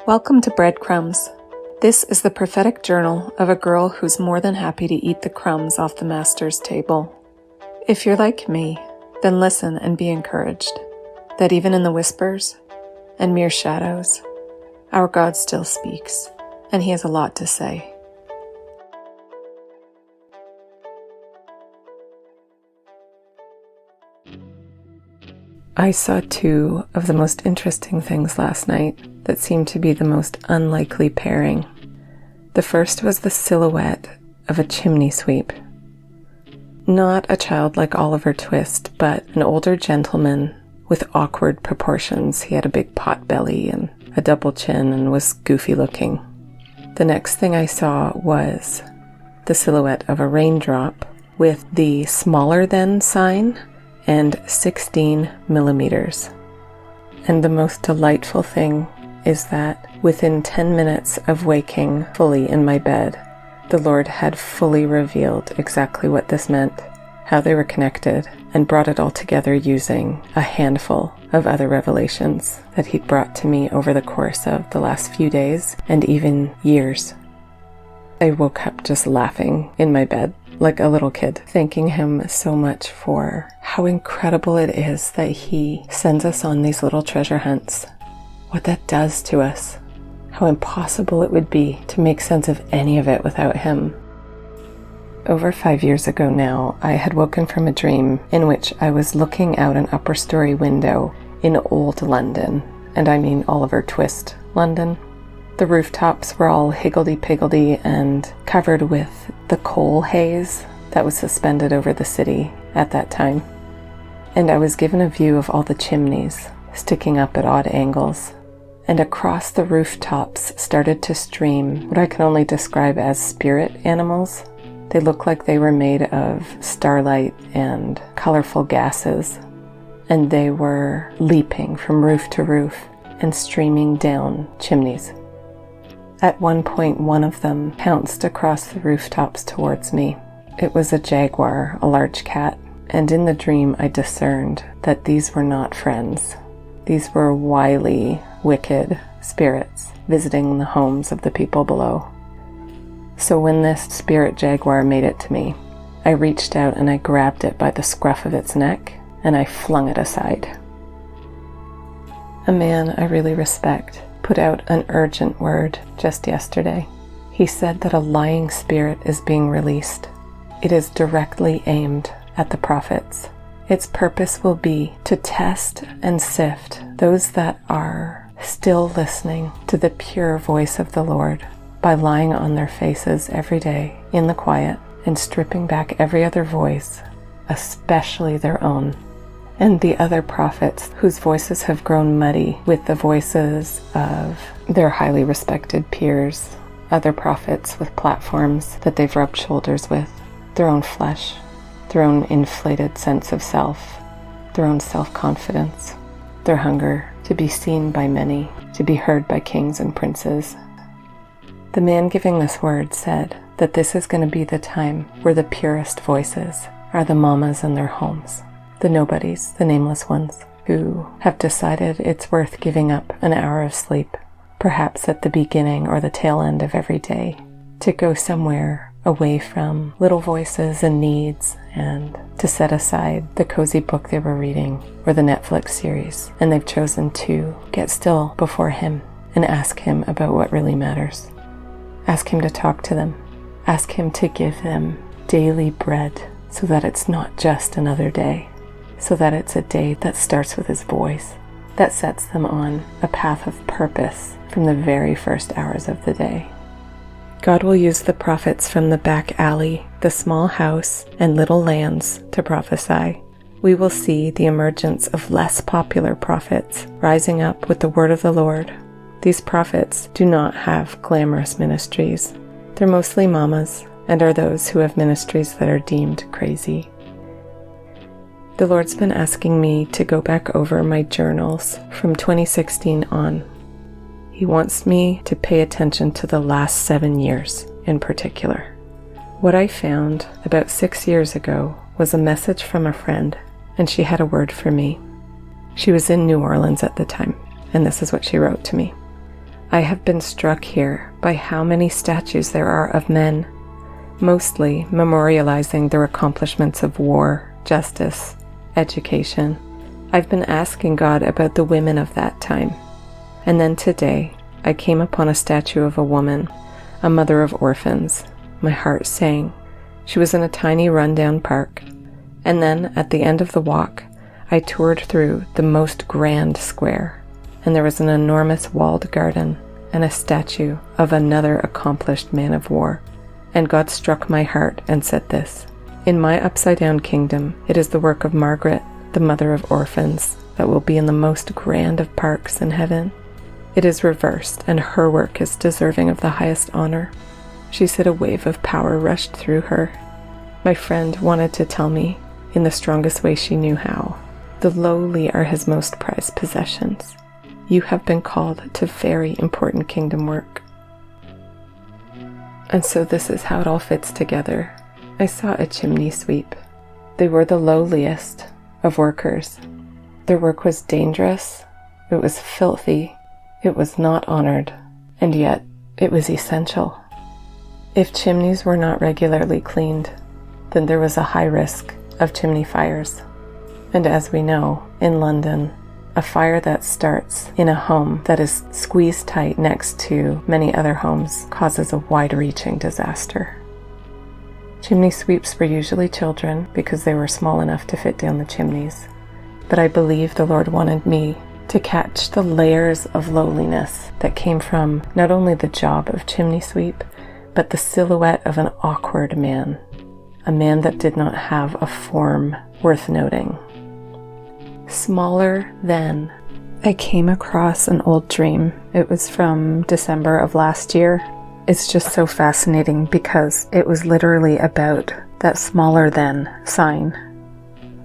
Welcome to Breadcrumbs. This is the prophetic journal of a girl who's more than happy to eat the crumbs off the master's table. If you're like me, then listen and be encouraged, that even in the whispers and mere shadows, our God still speaks, and He has a lot to say. I saw two of the most interesting things last night that seemed to be the most unlikely pairing. The first was the silhouette of a chimney sweep. Not a child like Oliver Twist, but an older gentleman with awkward proportions. He had a big pot belly and a double chin and was goofy looking. The next thing I saw was the silhouette of a raindrop with the smaller than sign and 16 millimeters. And the most delightful thing is that within 10 minutes of waking fully in my bed, the Lord had fully revealed exactly what this meant, how they were connected, and brought it all together using a handful of other revelations that He'd brought to me over the course of the last few days and even years. I woke up just laughing in my bed like a little kid, thanking Him so much for how incredible it is that He sends us on these little treasure hunts, what that does to us, how impossible it would be to make sense of any of it without Him. Over 5 years ago now, I had woken from a dream in which I was looking out an upper story window in old London, and I mean Oliver Twist London. The rooftops were all higgledy-piggledy and covered with the coal haze that was suspended over the city at that time. And I was given a view of all the chimneys sticking up at odd angles. And across the rooftops started to stream what I can only describe as spirit animals. They looked like they were made of starlight and colorful gases. And they were leaping from roof to roof and streaming down chimneys. At one point, one of them pounced across the rooftops towards me. It was a jaguar, a large cat, and in the dream I discerned that these were not friends. These were wily, wicked spirits visiting the homes of the people below. So when this spirit jaguar made it to me, I reached out and I grabbed it by the scruff of its neck and I flung it aside. A man I really respect put out an urgent word just yesterday. He said that a lying spirit is being released. It is directly aimed at the prophets. Its purpose will be to test and sift those that are still listening to the pure voice of the Lord by lying on their faces every day in the quiet and stripping back every other voice, especially their own, and the other prophets whose voices have grown muddy with the voices of their highly respected peers, other prophets with platforms that they've rubbed shoulders with, their own flesh, their own inflated sense of self, their own self-confidence, their hunger to be seen by many, to be heard by kings and princes. The man giving this word said that this is going to be the time where the purest voices are the mamas in their homes, the nobodies, the nameless ones, who have decided it's worth giving up an hour of sleep, perhaps at the beginning or the tail end of every day, to go somewhere away from little voices and needs and to set aside the cozy book they were reading or the Netflix series, and they've chosen to get still before Him and ask Him about what really matters. Ask Him to talk to them. Ask Him to give them daily bread so that it's not just another day, so that it's a day that starts with His voice, that sets them on a path of purpose from the very first hours of the day. God will use the prophets from the back alley, the small house, and little lands to prophesy. We will see the emergence of less popular prophets rising up with the word of the Lord. These prophets do not have glamorous ministries. They're mostly mamas and are those who have ministries that are deemed crazy. The Lord's been asking me to go back over my journals from 2016 on. He wants me to pay attention to the last 7 years in particular. What I found about 6 years ago was a message from a friend, and she had a word for me. She was in New Orleans at the time, and this is what she wrote to me. I have been struck here by how many statues there are of men, mostly memorializing their accomplishments of war, justice, education. I've been asking God about the women of that time. And then today, I came upon a statue of a woman, a mother of orphans. My heart sang. She was in a tiny rundown park. And then, at the end of the walk, I toured through the most grand square, and there was an enormous walled garden and a statue of another accomplished man of war. And God struck my heart and said this: in my upside-down kingdom, it is the work of Margaret, the mother of orphans, that will be in the most grand of parks in heaven. It is reversed, and her work is deserving of the highest honor. She said a wave of power rushed through her. My friend wanted to tell me, in the strongest way she knew how, the lowly are his most prized possessions. You have been called to very important kingdom work. And so this is how it all fits together. I saw a chimney sweep. They were the lowliest of workers. Their work was dangerous, it was filthy, it was not honored, and yet it was essential. If chimneys were not regularly cleaned, then there was a high risk of chimney fires. And as we know, in London, a fire that starts in a home that is squeezed tight next to many other homes causes a wide-reaching disaster. Chimney sweeps were usually children because they were small enough to fit down the chimneys. But I believe the Lord wanted me to catch the layers of lowliness that came from not only the job of chimney sweep, but the silhouette of an awkward man, a man that did not have a form worth noting. Smaller than. I came across an old dream. It was from December of last year. It's just so fascinating because it was literally about that smaller than sign.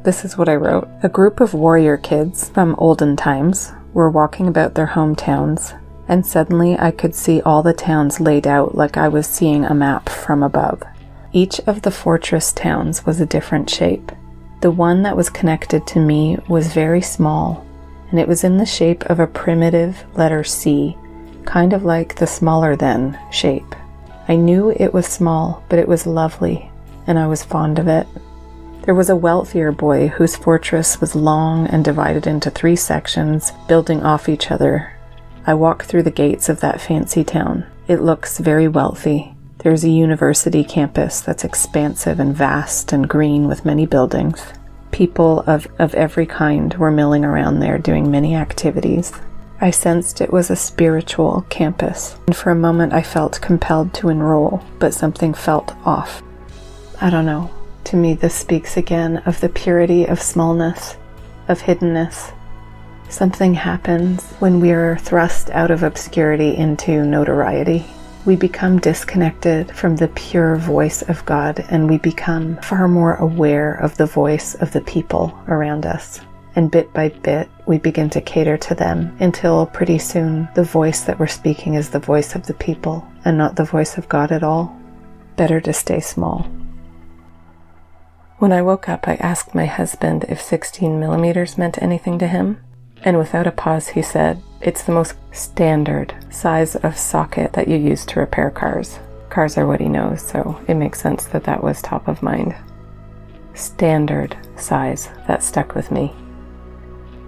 This is what I wrote. A group of warrior kids from olden times were walking about their hometowns, and suddenly I could see all the towns laid out like I was seeing a map from above. Each of the fortress towns was a different shape. The one that was connected to me was very small, and it was in the shape of a primitive letter C, kind of like the smaller than shape. I knew it was small, but it was lovely, and I was fond of it. There was a wealthier boy whose fortress was long and divided into 3 sections, building off each other. I walked through the gates of that fancy town. It looks very wealthy. There's a university campus that's expansive and vast and green with many buildings. People of every kind were milling around there doing many activities. I sensed it was a spiritual campus, and for a moment I felt compelled to enroll, but something felt off. I don't know. To me, this speaks again of the purity of smallness, of hiddenness. Something happens when we are thrust out of obscurity into notoriety. We become disconnected from the pure voice of God, and we become far more aware of the voice of the people around us. And bit by bit, we begin to cater to them until pretty soon the voice that we're speaking is the voice of the people and not the voice of God at all. Better to stay small. When I woke up, I asked my husband if 16 millimeters meant anything to him, and without a pause he said, it's the most standard size of socket that you use to repair cars. Cars are what he knows, so it makes sense that that was top of mind. Standard size, that stuck with me.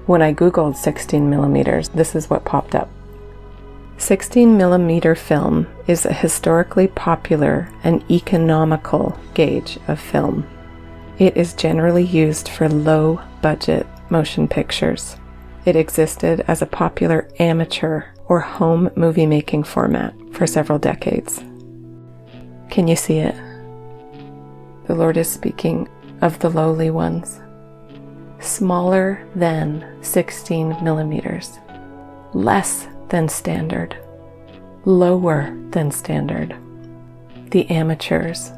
When I googled 16 millimeters, this is what popped up. 16 millimeter film is a historically popular and economical gauge of film. It is generally used for low-budget motion pictures. It existed as a popular amateur or home movie-making format for several decades. Can you see it? The Lord is speaking of the lowly ones. Smaller than 16 millimeters. Less than standard. Lower than standard. The amateurs.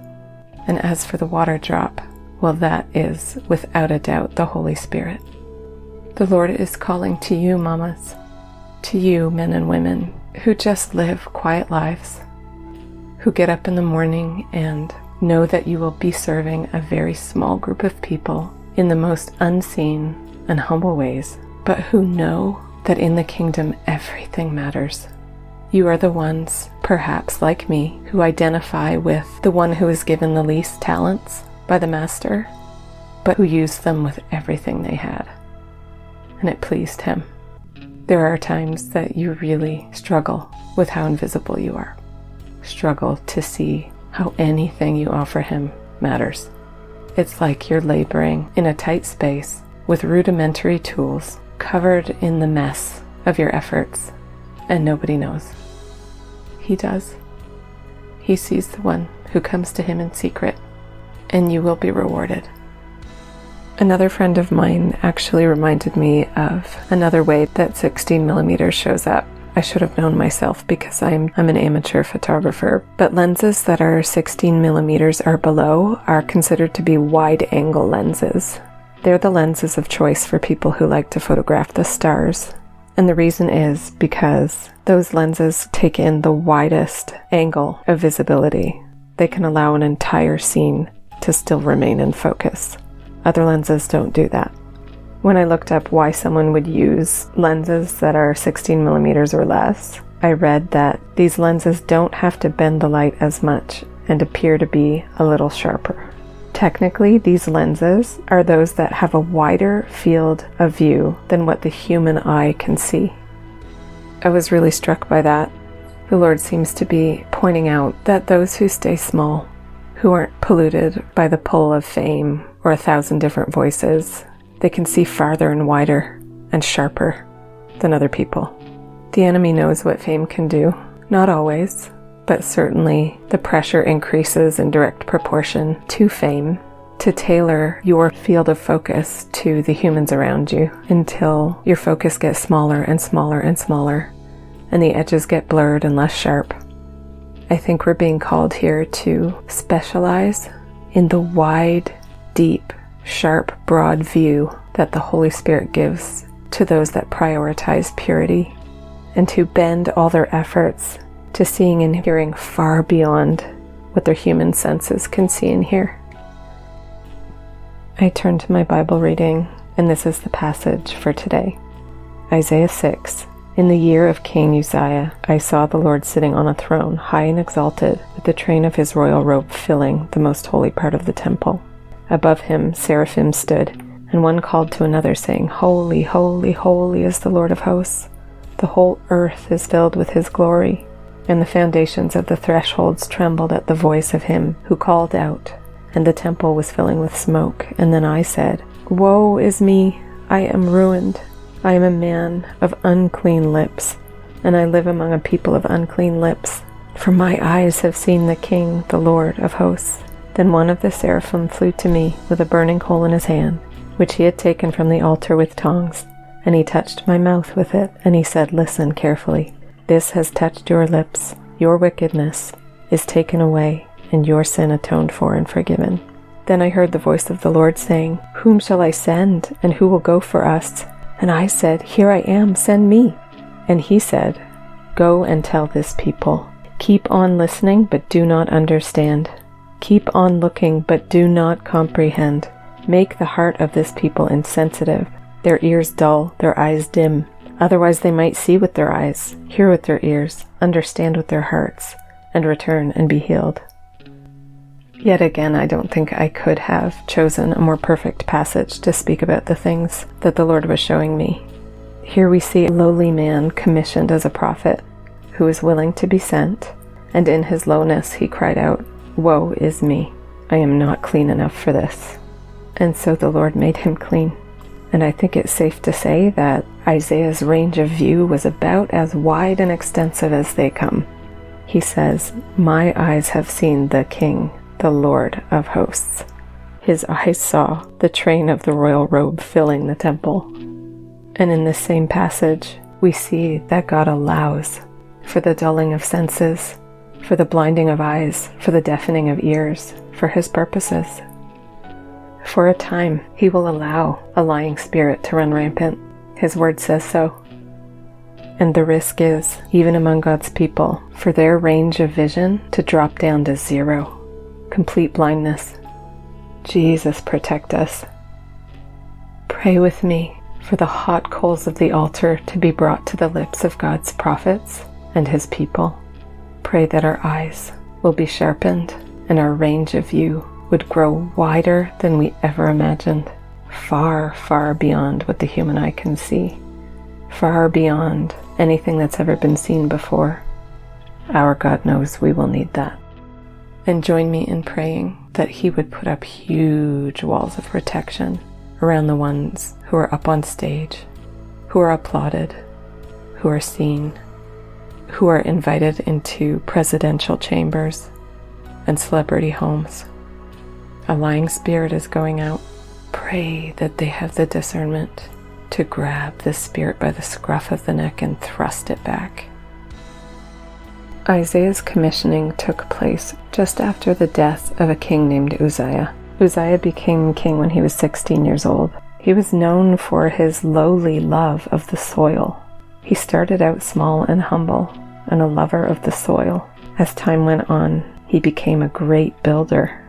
And as for the water drop, well, that is, without a doubt, the Holy Spirit. The Lord is calling to you, mamas, to you, men and women, who just live quiet lives, who get up in the morning and know that you will be serving a very small group of people in the most unseen and humble ways, but who know that in the kingdom everything matters. You are the ones, perhaps like me, who identify with the one who is given the least talents by the master, but who used them with everything they had. And it pleased him. There are times that you really struggle with how invisible you are. Struggle to see how anything you offer him matters. It's like you're laboring in a tight space with rudimentary tools covered in the mess of your efforts, and nobody knows. He does. He sees the one who comes to him in secret, and you will be rewarded. Another friend of mine actually reminded me of another way that 16 millimeters shows up. I should have known myself because I'm an amateur photographer, but lenses that are 16 millimeters or below are considered to be wide-angle lenses. They're the lenses of choice for people who like to photograph the stars. And the reason is because those lenses take in the widest angle of visibility. They can allow an entire scene to still remain in focus. Other lenses don't do that. When I looked up why someone would use lenses that are 16 millimeters or less, I read that these lenses don't have to bend the light as much and appear to be a little sharper. Technically, these lenses are those that have a wider field of view than what the human eye can see. I was really struck by that. The Lord seems to be pointing out that those who stay small, who aren't polluted by the pull of fame or 1,000 different voices, they can see farther and wider and sharper than other people. The enemy knows what fame can do. Not always, but certainly the pressure increases in direct proportion to fame to tailor your field of focus to the humans around you until your focus gets smaller and smaller and smaller and the edges get blurred and less sharp. I think we're being called here to specialize in the wide, deep, sharp, broad view that the Holy Spirit gives to those that prioritize purity, and to bend all their efforts to seeing and hearing far beyond what their human senses can see and hear. I turn to my Bible reading, and this is the passage for today. Isaiah 6. In the year of King Uzziah, I saw the Lord sitting on a throne, high and exalted, with the train of his royal robe filling the most holy part of the temple. Above him seraphim stood, and one called to another, saying, Holy, holy, holy is the Lord of hosts. The whole earth is filled with his glory. And the foundations of the thresholds trembled at the voice of him who called out, and the temple was filling with smoke. And then I said, Woe is me, I am ruined. I am a man of unclean lips, and I live among a people of unclean lips. For my eyes have seen the King, the Lord of hosts. Then one of the seraphim flew to me with a burning coal in his hand, which he had taken from the altar with tongs. And he touched my mouth with it, and he said, Listen carefully. This has touched your lips. Your wickedness is taken away, and your sin atoned for and forgiven. Then I heard the voice of the Lord saying, Whom shall I send, and who will go for us? And I said, Here I am, send me. And he said, Go and tell this people. Keep on listening, but do not understand. Keep on looking, but do not comprehend. Make the heart of this people insensitive, their ears dull, their eyes dim. Otherwise they might see with their eyes, hear with their ears, understand with their hearts, and return and be healed. Yet again, I don't think I could have chosen a more perfect passage to speak about the things that the Lord was showing me. Here we see a lowly man commissioned as a prophet who is willing to be sent, and in his lowness he cried out, Woe is me, I am not clean enough for this. And so the Lord made him clean. And I think it's safe to say that Isaiah's range of view was about as wide and extensive as they come. He says, My eyes have seen the King, the Lord of hosts. His eyes saw the train of the royal robe filling the temple. And in this same passage, we see that God allows for the dulling of senses, for the blinding of eyes, for the deafening of ears, for his purposes. For a time, he will allow a lying spirit to run rampant. His word says so. And the risk is, even among God's people, for their range of vision to drop down to zero. Complete blindness. Jesus, protect us. Pray with me for the hot coals of the altar to be brought to the lips of God's prophets and his people. Pray that our eyes will be sharpened and our range of view would grow wider than we ever imagined, far, far beyond what the human eye can see, far beyond anything that's ever been seen before. Our God knows we will need that. And join me in praying that he would put up huge walls of protection around the ones who are up on stage, who are applauded, who are seen, who are invited into presidential chambers and celebrity homes. A lying spirit is going out. Pray that they have the discernment to grab the spirit by the scruff of the neck and thrust it back. Isaiah's commissioning took place just after the death of a king named Uzziah. Uzziah became king when he was 16 years old. He was known for his lowly love of the soil. He started out small and humble and a lover of the soil. As time went on, he became a great builder.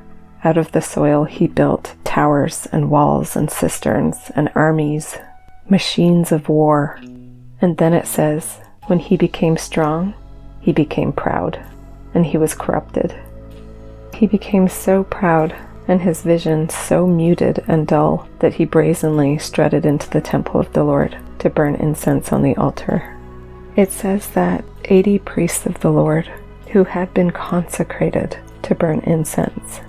Out of the soil, he built towers and walls and cisterns and armies, machines of war. And then it says, when he became strong, he became proud, and he was corrupted. He became so proud, and his vision so muted and dull, that he brazenly strutted into the temple of the Lord to burn incense on the altar. It says that 80 priests of the Lord, who had been consecrated to burn incense,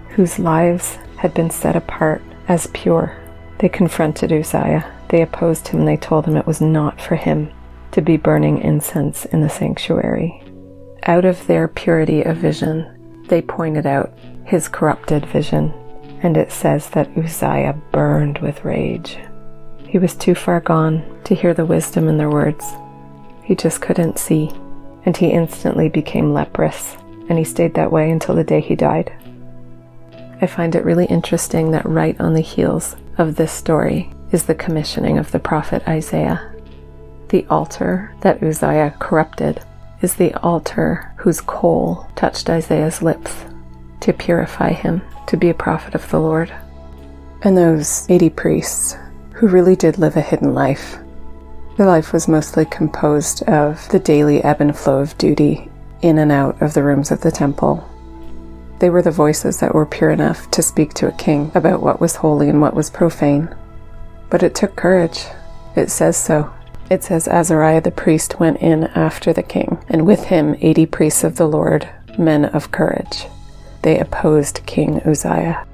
whose lives had been set apart as pure, they confronted Uzziah. They opposed him, and they told him it was not for him to be burning incense in the sanctuary. Out of their purity of vision, they pointed out his corrupted vision, and it says that Uzziah burned with rage. He was too far gone to hear the wisdom in their words. He just couldn't see, and he instantly became leprous, and he stayed that way until the day he died. I find it really interesting that right on the heels of this story is the commissioning of the prophet Isaiah. The altar that Uzziah corrupted is the altar whose coal touched Isaiah's lips to purify him to be a prophet of the Lord. And those 80 priests who really did live a hidden life. Their life was mostly composed of the daily ebb and flow of duty in and out of the rooms of the temple. They were the voices that were pure enough to speak to a king about what was holy and what was profane. But it took courage. It says so. It says Azariah the priest went in after the king, and with him 80 priests of the Lord, men of courage. They opposed King Uzziah.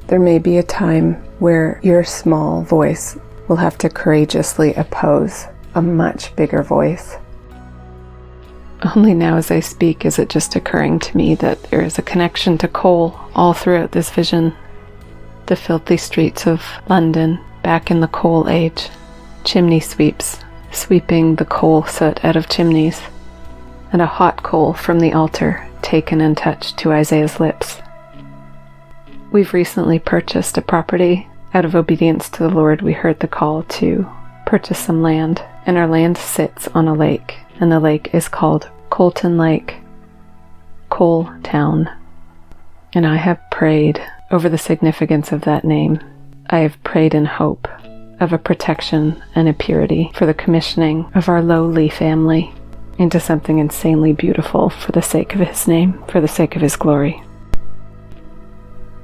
There may be a time where your small voice will have to courageously oppose a much bigger voice. Only now as I speak is it just occurring to me that there is a connection to coal all throughout this vision. The filthy streets of London back in the coal age. Chimney sweeps, sweeping the coal soot out of chimneys, and a hot coal from the altar taken and touched to Isaiah's lips. We've recently purchased a property. Out of obedience to the Lord, we heard the call to purchase some land, and our land sits on a lake, and the lake is called Colton Lake, Coal Town. And I have prayed over the significance of that name. I have prayed in hope of a protection and a purity for the commissioning of our lowly family into something insanely beautiful for the sake of his name, for the sake of his glory.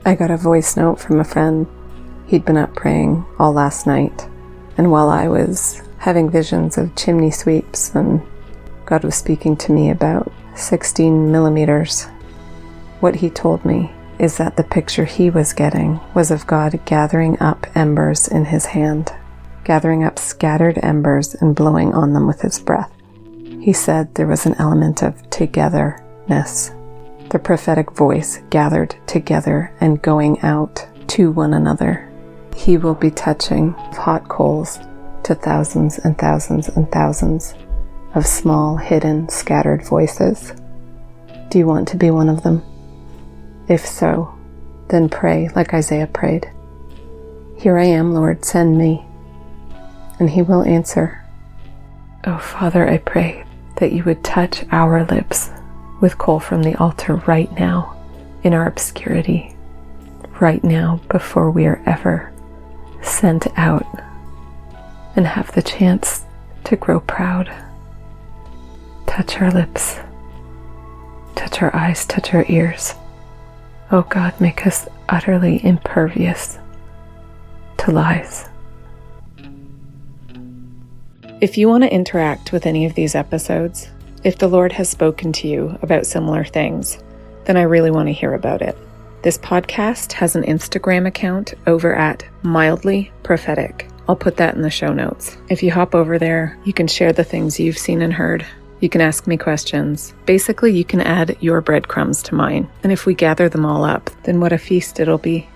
I got a voice note from a friend. He'd been up praying all last night, and while I was having visions of chimney sweeps, and God was speaking to me about 16 millimeters, what he told me is that the picture he was getting was of God gathering up embers in his hand, gathering up scattered embers and blowing on them with his breath. He said there was an element of togetherness, the prophetic voice gathered together and going out to one another. He will be touching hot coals to thousands and thousands and thousands of small, hidden, scattered voices. Do you want to be one of them? If so, then pray like Isaiah prayed. Here I am, Lord, send me. And he will answer. Oh, Father, I pray that you would touch our lips with coal from the altar right now, in our obscurity, right now, before we are ever sent out and have the chance to grow proud. touch our lips, touch our eyes, touch our ears. Oh God, make us utterly impervious to lies. If you want to interact with any of these episodes, if the Lord has spoken to you about similar things, then I really want to hear about it. This podcast has an Instagram account over at Mildly Prophetic. I'll put that in the show notes. If you hop over there, you can share the things you've seen and heard. You can ask me questions. Basically, you can add your breadcrumbs to mine. And if we gather them all up, then what a feast it'll be.